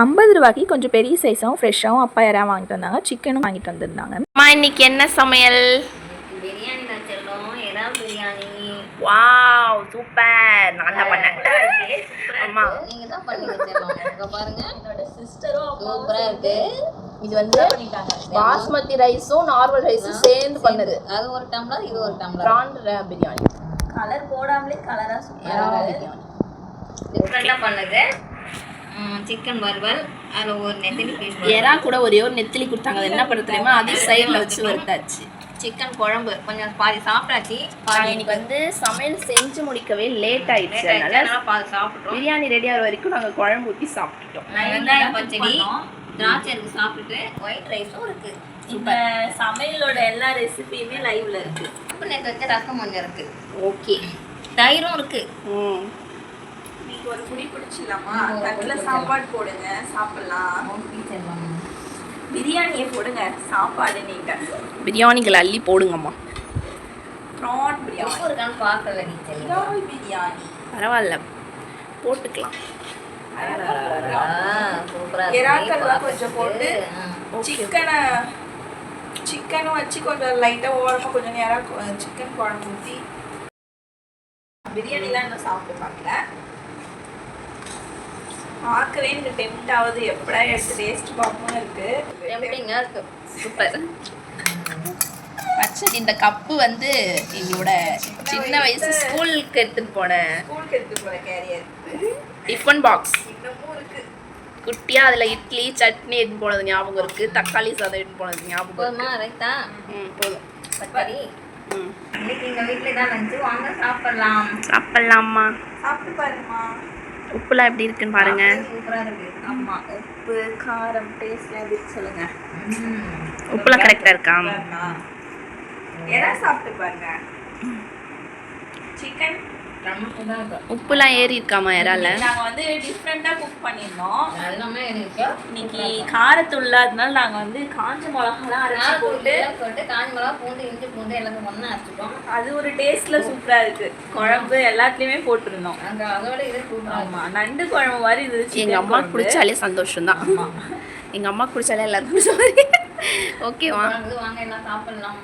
50 ரூபாய்க்கு கொஞ்சம் பெரிய சைஸாகவும் ஃப்ரெஷ்ஷாகவும் அப்பா யாராவது வாங்கிட்டு வந்தாங்க. சிக்கனும் வாங்கிட்டு வந்திருந்தாங்க. அம்மா இன்னைக்கு என்ன சமையல்? பிரியாணி தான் செல்லும். இறால் பிரியாணி. Wow super. நான் தான் பண்ணேன். அம்மா நீங்க தான் பண்ணீங்க செல்லும். இங்க பாருங்க, என்னோட சிஸ்டரும் சூப்பரா இருக்கு. இது வந்து பாஸ்மதி ரைஸும் நார்மல் ரைஸும் சேர்ந்து பண்ணது. அது ஒரு டம்ளர், இது ஒரு டம்ளர். பிரான் பிரியாணி. கலர் போடாமலே கலரா சூப்பரா பிரியாணி. டிஃபரெண்டா பண்ணது. சிக்கன் வறுவல், அதில் ஒரு நெத்திலி பீஸ். எறா கூட ஒரே ஒரு நெத்திலி கொடுத்தாங்க. அது என்ன பண்ண தெரியுமா? அது சைடில் வச்சு வறுத்தாச்சு. சிக்கன் குழம்பு கொஞ்சம் பாதி சாப்பிட்டாச்சு. இன்னைக்கு வந்து சமையல் செஞ்சு முடிக்கவே லேட் ஆயிடுச்சு. அதனால பாதி சாப்பிட்டோம். பிரியாணி ரெடி ஆகிற வரைக்கும் நாங்கள் குழம்பு ஊற்றி சாப்பிட்டுட்டோம். வெங்காயம் பச்சடி, திராட்சை இருக்கு சாப்பிட்டுட்டு, ஒயிட் ரைஸும் இருக்கு. இந்த சமையலோட எல்லா ரெசிபியுமே லைவ்ல இருக்கு. இப்போ நேற்று வச்ச ரசம் கொஞ்சம் இருக்கு. ஓகே, தயிரும் இருக்கு. நீங்க ஒரு குடி குடிச்சிடலாமா? தட்டுல சாப்பாடு போடுங்க, சாப்பிடலாம். பிரியாணியை போடுங்க, சாப்பாடு நீங்க பிரியாணிகள் அள்ளி போடுங்கம்மா. ப்ரான் பிரியாணி உப்பு இருக்கான்னு பார்க்கல நீ செல்லும். இறால் பிரியாணி பரவாயில்ல, போட்டுக்கலாம். சூப்பரா இறாக்கெல்லாம் கொஞ்சம் போட்டு சிக்கனும் வச்சு கொஞ்சம் லைட்டா ஓரமா கொஞ்சம் நேரம் சிக்கன் குழம்பு ஊற்றி. பிரியாணிலாம் இன்னும் சாப்பிட்டு பார்க்கல. பார்க்கவே எனக்கு டெம்ட் ஆகுது. எப்படா எடுத்து டேஸ்ட் பார்ப்போம் இருக்கு. டெம்டிங்கா இருக்கு. சூப்பர். பச்சடி இந்த கப்பு வந்து எங்களோட சின்ன வயசு ஸ்கூலுக்கு எடுத்துட்டு போனேன். ஸ்கூலுக்கு எடுத்துட்டு போற கேரியர் டிஃபன் பாக்ஸ் இன்னமும் இருக்கு. குட்டியா அதுல இட்லி சட்னி எடுத்து போனது ஞாபகம் இருக்கு. தக்காளி சாதம் எடுத்து போனது ஞாபகம் போதுமா? இருக்கு. ரைட்டா? போதும். பச்சடி. இன்னைக்கு எங்க வீட்டுல தான் லஞ்சு. வாங்க சாப்பிடலாம். சாப்பிடலாமா? சாப்பிட்டு பாருமா. உப்புலாம் எப்படி இருக்குன்னு பாருங்க. சூப்பரா இருக்கு. ஆமா, உப்பு காரம் டேஸ்ட்ல எப்படி சொல்லுங்க. உப்புலாம் கரெக்டா இருக்கா? எறா சாப்பிட்டு பாருங்க. சிக்கன் உப்புலாம் ஏறி இருக்காமா இறால? நாங்க வந்து டிஃப்ரெண்டா குக் பண்ணிருந்தோம். எல்லாமே இருக்கு. இன்னைக்கு காரத்தூள் இல்லாதனால நாங்க வந்து காஞ்ச மிளகாலாம் அரைச்சு போட்டு காஞ்ச மிளகா, பூண்டு, இஞ்சி பூண்டு எல்லாத்தையும் ஒண்ணா அரைச்சிட்டோம். அது ஒரு டேஸ்ட்ல சூப்பரா இருக்கு. குழம்பு எல்லாத்துலயுமே போட்டிருந்தோம். அங்க அதோட இது சூப்பரா. ஆமா, நண்டு குழம்பு மாதிரி இருந்துச்சு. எங்க அம்மாக்கு பிடிச்சாலே சந்தோஷம் தான். எங்க அம்மாக்கு பிடிச்சாலே எல்லாருக்கும் பிடிச்ச மாதிரி. ஓகேவா? வாங்க எல்லாம் சாப்பிடலாம்.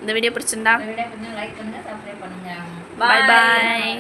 இந்த வீடியோ பிடிச்சிருந்தா லைக் பண்ணுங்க, சப்ஸ்கிரைப் பண்ணுங்க. பாய் பாய்.